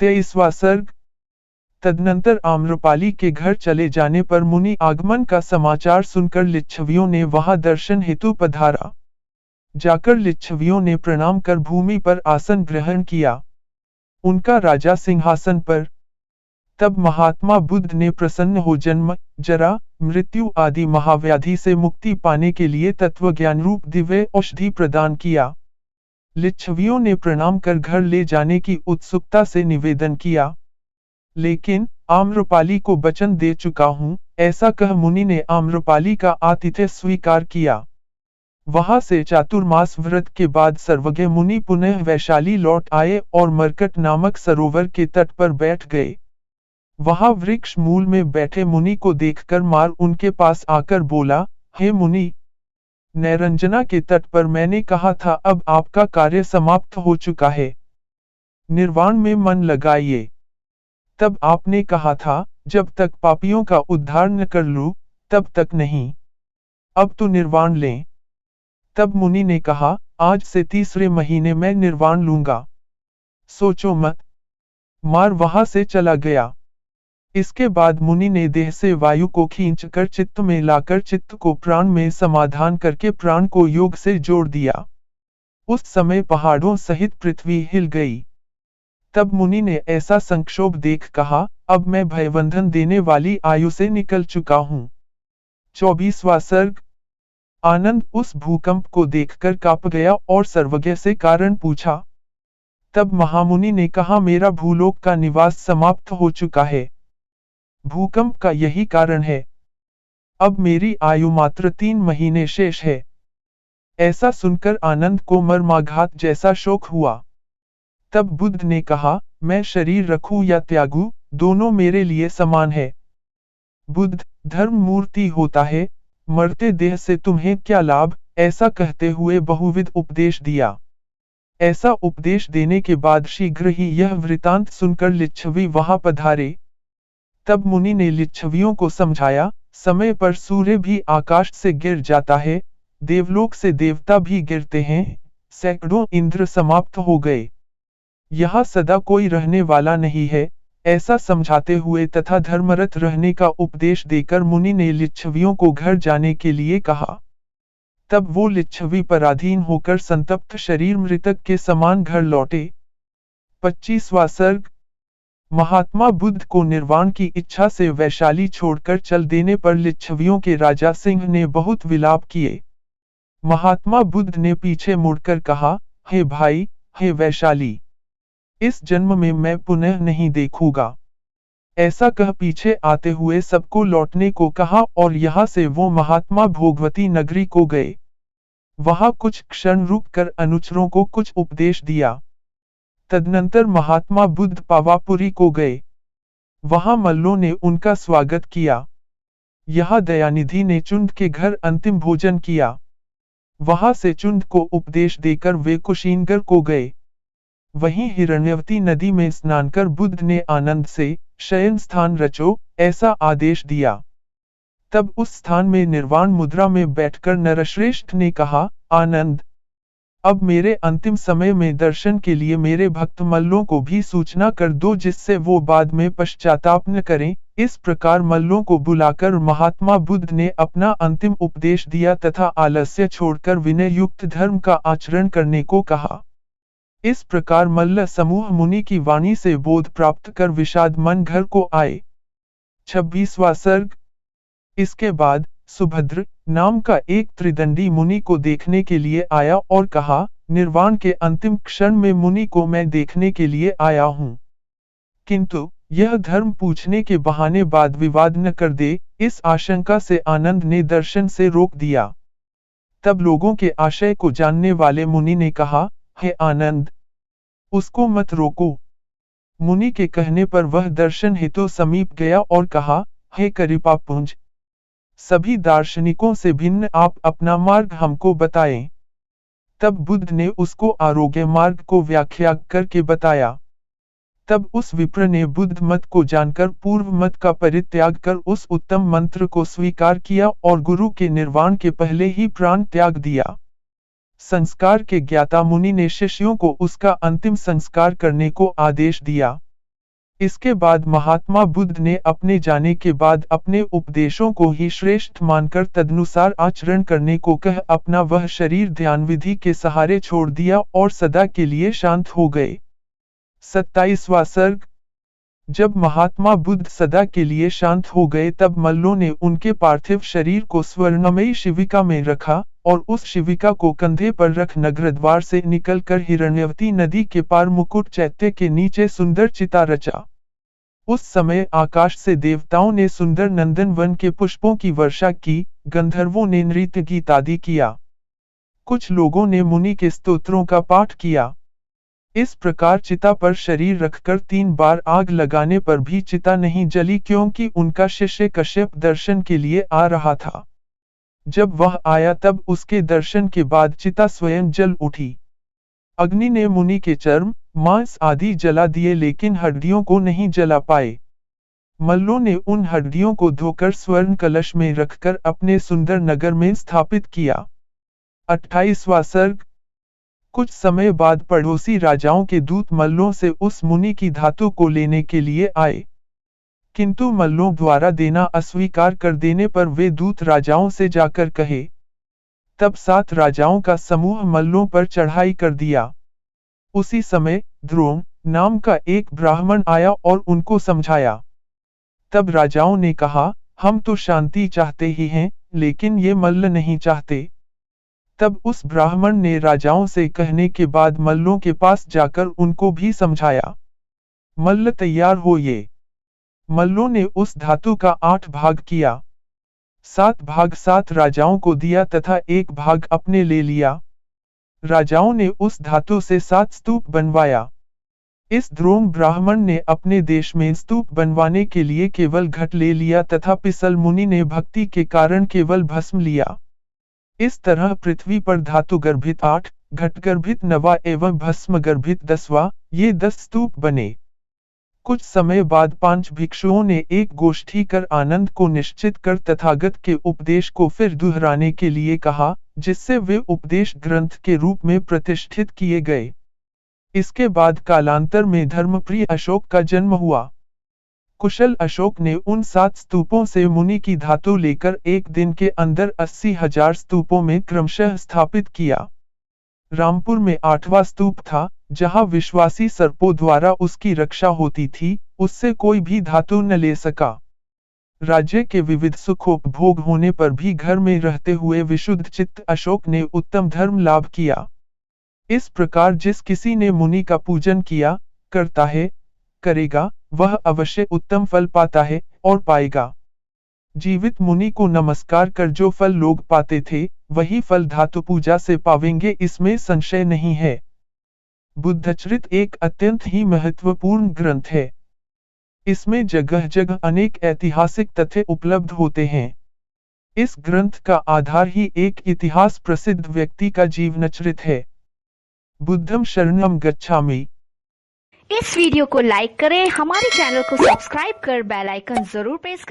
23वां सर्ग। तदनंतर आम्रपाली के घर चले जाने पर मुनि आगमन का समाचार सुनकर लिच्छवियों ने वहां दर्शन हेतु पधारा। जाकर लिच्छवियों ने प्रणाम कर भूमि पर आसन ग्रहण किया, उनका राजा सिंहासन पर। तब महात्मा बुद्ध ने प्रसन्न हो जन्म, जरा, मृत्यु आदि महाव्याधि से मुक्ति पाने के लिए तत्वज्ञान रूप दिव्य औषधि प्रदान किया। लिच्छवियों ने प्रणाम कर घर ले जाने की उत्सुकता से निवेदन किया, लेकिन आम्रपाली को वचन दे चुका हूं, ऐसा कह मुनि ने आम्रपाली का आतिथ्य स्वीकार किया। वहां से चातुर्मास व्रत के बाद सर्वज्ञ मुनि पुनः वैशाली लौट आए और मरकट नामक सरोवर के तट पर बैठ गए। वहां वृक्ष मूल में बैठे मुनि को देखकर मार उनके पास आकर बोला, हे मुनि, नैरंजना के तट पर मैंने कहा था अब आपका कार्य समाप्त हो चुका है, निर्वाण में मन लगाइए। तब आपने कहा था जब तक पापियों का उद्धार न कर लूं तब तक नहीं, अब तो निर्वाण लें। तब मुनि ने कहा, आज से 3रे महीने में निर्वाण लूंगा, सोचो मत। मार वहां से चला गया। इसके बाद मुनि ने देह से वायु को खींचकर चित्त में लाकर चित्त को प्राण में समाधान करके प्राण को योग से जोड़ दिया। उस समय पहाड़ों सहित पृथ्वी हिल गई। तब मुनि ने ऐसा संक्षोभ देख कहा, अब मैं भयबंधन देने वाली आयु से निकल चुका हूं। 24वां सर्ग। आनंद उस भूकंप को देखकर कांप गया और सर्वज्ञ से कारण पूछा। तब महामुनि ने कहा, मेरा भूलोक का निवास समाप्त हो चुका है, भूकंप का यही कारण है। अब मेरी आयु मात्र 3 महीने शेष है। ऐसा सुनकर आनंद को मर्माघात जैसा शोक हुआ। तब बुद्ध ने कहा, मैं शरीर रखूं या त्यागूं, दोनों मेरे लिए समान है। बुद्ध धर्म मूर्ति होता है, मरते देह से तुम्हें क्या लाभ, ऐसा कहते हुए बहुविध उपदेश दिया। ऐसा उपदेश देने के बाद शीघ्र ही यह वृतांत सुनकर लिच्छवी वहां पधारे। तब मुनि ने लिच्छवियों को समझाया, समय पर सूर्य भी आकाश से गिर जाता है, देवलोक से देवता भी गिरते हैं, सैकड़ों इंद्र समाप्त हो गए, यहाँ सदा कोई रहने वाला नहीं है, ऐसा समझाते हुए तथा धर्मरत रहने का उपदेश देकर मुनि ने लिच्छवियों को घर जाने के लिए कहा। तब वो लिच्छवी पराधीन होकर संतप्त शरीर मृतक के समान घर लौटे। 25वां सर्ग। महात्मा बुद्ध को निर्वाण की इच्छा से वैशाली छोड़कर चल देने पर लिच्छवियों के राजा सिंह ने बहुत विलाप किए। महात्मा बुद्ध ने पीछे मुड़कर कहा, हे भाई, हे वैशाली, इस जन्म में मैं पुनः नहीं देखूंगा। ऐसा कह पीछे आते हुए सबको लौटने को कहा और यहाँ से वो महात्मा भोगवती नगरी को गए। वहां कुछ क्षण रुक कर अनुचरों को कुछ उपदेश दिया। तदनंतर महात्मा बुद्ध पावापुरी को गए। वहां मल्लों ने उनका स्वागत किया। यहाँ दयानिधि ने चुंड के घर अंतिम भोजन किया। वहां से चुंड को उपदेश देकर वे कुशीनगर को गए। वहीं हिरण्यवती नदी में स्नान कर बुद्ध ने आनंद से शयन स्थान रचो, ऐसा आदेश दिया। तब उस स्थान में निर्वाण मुद्रा में बैठकर नरश्रेष्ठ ने कहा, आनंद, अब मेरे अंतिम समय में दर्शन के लिए मेरे भक्त मल्लों को भी सूचना कर दो, जिससे वो बाद में पश्चाताप न करें। इस प्रकार मल्लों को बुलाकर महात्मा बुद्ध ने अपना अंतिम उपदेश दिया तथा आलस्य छोड़कर विनय युक्त धर्म का आचरण करने को कहा। इस प्रकार मल्ल समूह मुनि की वाणी से बोध प्राप्त कर विषाद मन घर को आए। 26वां सर्ग। इसके बाद सुभद्र नाम का एक त्रिदंडी मुनि को देखने के लिए आया और कहा, निर्वाण के अंतिम क्षण में मुनि को मैं देखने के लिए आया हूँ, किंतु यह धर्म पूछने के बहाने वाद विवाद न कर दे, इस आशंका से आनंद ने दर्शन से रोक दिया। तब लोगों के आशय को जानने वाले मुनि ने कहा, हे आनंद, उसको मत रोको। मुनि के कहने पर वह दर्शन हेतु समीप गया और कहा, हे करिपापुंज, सभी दार्शनिकों से भिन्न आप अपना मार्ग हमको बताएं। तब बुद्ध ने उसको आरोग्य मार्ग को व्याख्या करके बताया। तब उस विप्र ने बुद्ध मत को जानकर पूर्व मत का परित्याग कर उस उत्तम मंत्र को स्वीकार किया और गुरु के निर्वाण के पहले ही प्राण त्याग दिया। संस्कार के ज्ञाता मुनि ने शिष्यों को उसका अंतिम संस्कार करने को आदेश दिया। इसके बाद महात्मा बुद्ध ने अपने जाने के बाद अपने उपदेशों को ही श्रेष्ठ मानकर तदनुसार आचरण करने को कह अपना वह शरीर ध्यान विधि के सहारे छोड़ दिया और सदा के लिए शांत हो गए। 27वां सर्ग। जब महात्मा बुद्ध सदा के लिए शांत हो गए तब मल्लों ने उनके पार्थिव शरीर को स्वर्णमयी शिविका में रखा और उस शिविका को कंधे पर रख नगरद्वार से निकलकर हिरण्यवती नदी के पार मुकुट चैत्य के नीचे सुंदर चिता रचा। उस समय आकाश से देवताओं ने सुंदर नंदन वन के पुष्पों की वर्षा की, गंधर्वों ने नृत्य गीत आदि किया। कुछ लोगों ने मुनि के स्तोत्रों का पाठ किया। इस प्रकार चिता पर शरीर रखकर 3 बार आग लगाने पर भी चिता नहीं जली क्योंकि उनका शिष्य कश्यप दर्शन के लिए आ रहा था। जब वह आया तब उसके दर्शन के बाद चिता स्वयं जल उठी। अग्नि ने मुनि के चर्म, मांस आदि जला दिए लेकिन हड्डियों को नहीं जला पाए। मल्लों ने उन हड्डियों को धोकर स्वर्ण कलश में रखकर अपने सुंदर नगर में स्थापित किया। 28वां सर्ग। कुछ समय बाद पड़ोसी राजाओं के दूत मल्लों से उस मुनि की धातु को लेने के लिए आए, किंतु मल्लों द्वारा देना अस्वीकार कर देने पर वे दूत राजाओं से जाकर कहे। तब 7 राजाओं का समूह मल्लों पर चढ़ाई कर दिया। उसी समय द्रोण नाम का एक ब्राह्मण आया और उनको समझाया। तब राजाओं ने कहा, हम तो शांति चाहते ही हैं, लेकिन ये मल्ल नहीं चाहते। तब उस ब्राह्मण ने राजाओं से कहने के बाद मल्लों के पास जाकर उनको भी समझाया। मल्ल तैयार हो ये। मल्लों ने उस धातु का 8 भाग किया। 7 भाग 7 राजाओं को दिया तथा 1 भाग अपने ले लिया। राजाओं ने उस धातु से 7 स्तूप बनवाया। इस द्रोण ब्राह्मण ने अपने देश में स्तूप बनवाने के लिए केवल घट ले लिया तथा पिसल मुनि ने भक्ति के कारण केवल भस्म लिया। इस तरह पृथ्वी पर धातु गर्भित 8, घट गर्भित 9 एवं भस्म गर्भित 10वां, ये 10 स्तूप बने। कुछ समय बाद 5 भिक्षुओं ने एक गोष्ठी कर आनंद को निश्चित कर तथागत के उपदेश को फिर दोहराने के लिए कहा, जिससे वे उपदेश ग्रंथ के रूप में प्रतिष्ठित किए गए। इसके बाद कालांतर में धर्मप्रिय अशोक का जन्म हुआ। कुशल अशोक ने उन 7 स्तूपों से मुनि की धातु लेकर एक दिन के अंदर 80,000 स्तूपों में क्रमशः स्थापित किया। रामपुर में 8वां स्तूप था, जहां विश्वासी सर्पों द्वारा उसकी रक्षा होती थी, उससे कोई भी धातु न ले सका। राज्य के विविध सुखोपभोग होने पर भी घर में रहते हुए विशुद्ध चित्त अशोक ने उत्तम धर्म लाभ किया। इस प्रकार जिस किसी ने मुनि का पूजन किया, करता है, करेगा, वह अवश्य उत्तम फल पाता है और पाएगा। जीवित मुनि को नमस्कार कर जो फल लोग पाते थे, वही फल धातु पूजा से पावेंगे, इसमें संशय नहीं है। बुद्धचरित एक अत्यंत ही महत्वपूर्ण ग्रंथ है। इसमें जगह जगह अनेक ऐतिहासिक तथ्य उपलब्ध होते हैं। इस ग्रंथ का आधार ही एक इतिहास प्रसिद्ध व्यक्ति का जीवनचरित है। बुद्धं शरणं गच्छामि। इस वीडियो को लाइक करें, हमारे चैनल को सब्सक्राइब कर बेल आइकन जरूर प्रेस करें।